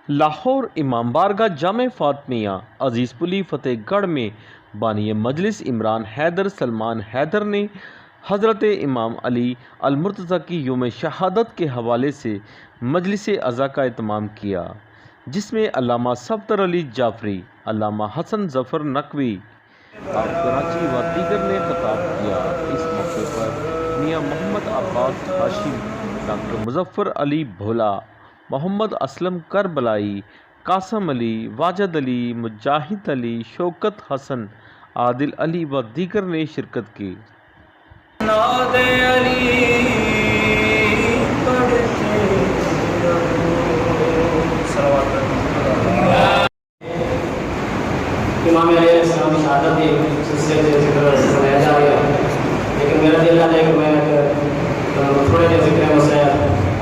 لاہور امام بارگاہ جامع فاطمیہ عزیز پلی فتح گڑھ میں بانی مجلس عمران حیدر سلمان حیدر نے حضرت امام علی المرتضیٰ کی یوم شہادت کے حوالے سے مجلس عزا کا اہتمام کیا، جس میں علامہ صفدر علی جعفری، علامہ حسن ظفر نقوی آف کراچی و دیگر نے خطاب کیا۔ اس موقع پر میاں محمد عباس ہاشم، ڈاکٹر مظفر علی بھولا، محمد اسلم کربلائی، قاسم علی، واجد علی، مجاہد علی، شوکت حسن، عادل علی و دیگر نے شرکت کی۔ امام علیہ السلام کی شہادت بھی سلسلے سے ذکر سنایا جا رہا ہے، لیکن میرا دل ہے کہ میں تھوڑے دیر ذکر مسئلہ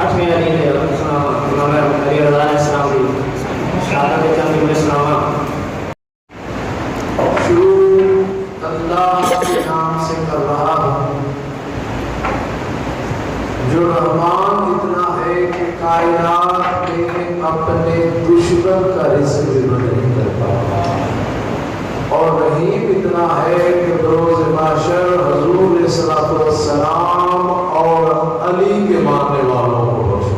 8ویں حدیث ہے امام علی رضا علیہ السلام کی شہادت کے چند جملے سناؤں۔ شروع اللہ کے نام سے کر رہا ہوں جو رحمان اتنا ہے کہ کائنات میں اپنے دشمن کا رزق بھی نہیں کر پاتا، اور رحیم اتنا ہے کہ بروز محشر حضور صلی اللہ علیہ وسلم اور علی کے ماننے والوں کو بخشے۔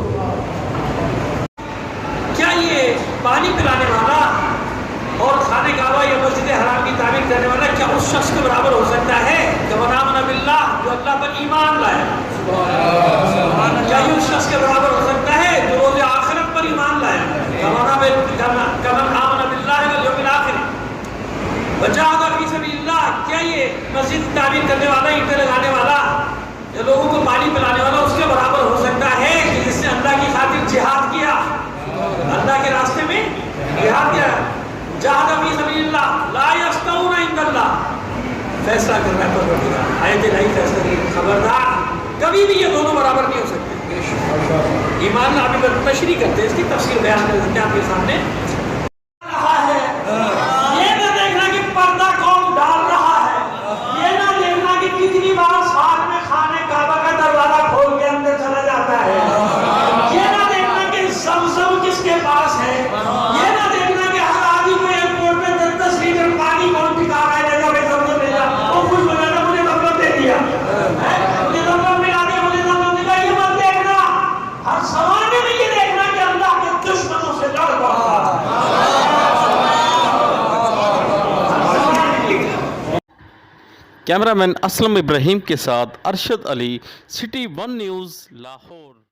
کیا یہ پانی پلانے والا اور خانہ کعبہ یا مسجد حرام کی تعمیر کرنے والا کیا اس شخص کے برابر ہو سکتا ہے کہ من آمن باللہ، جو اللہ پر ایمان لائے؟ کیا یہ اس شخص کے برابر ہو سکتا ہے جو روز آخرت پر ایمان لائے؟ کمن آمن باللہ والیوم الآخر وجاہد فی سبیل اللہ، کیا یہ مسجد تعمیر کرنے والا، اینٹیں لگانے والا یا لوگوں کو پانی پلانے والا اس کے برابر ہو سکتا ہے کہ جس نے اللہ کی خاطر جہاد کیا، اللہ کے راستے میں جہاد کیا؟ جہاد فی سبیل اللہ لا یستوون عند اللہ، فیصلہ کرنا ہے پروردگار، آیت الہی فیصلہ کی، خبردار کبھی بھی یہ دونوں برابر نہیں ہو سکتے۔ ایمان ابھی پر تشریح کرتے ہیں، اس کی تفصیل بیان کر دیتے ہیں آپ کے سامنے۔ یہ نہ دیکھنا کہ پردہ کون ڈال رہا ہے، یہ نہ دیکھنا کہ کتنی بار ساتھ میں خانہ کعبہ کا دروازہ کھول کے اندر چلا جاتا ہے، یہ نہ دیکھنا کہ زمزم کس کے پاس ہے، یہ نہ دیکھنا کہ ہر آدمی کو ایئرپورٹ میں 10 لیٹر پانی کون پکا رہا ہے، جگہ پہ زمزم لے جا، وہ خوش ہو جاتا مجھے زمزم دے دیا، مجھے زمزم ملا دیا، مجھے زمزم دیا، یہ مت دیکھنا، ہر زمانے میں یہ دیکھنا کہ اللہ کے دشمنوں سے لڑ پڑتا ہے۔ کیمرہ مین اسلم ابراہیم کے ساتھ ارشد علی، سٹی ون نیوز، لاہور۔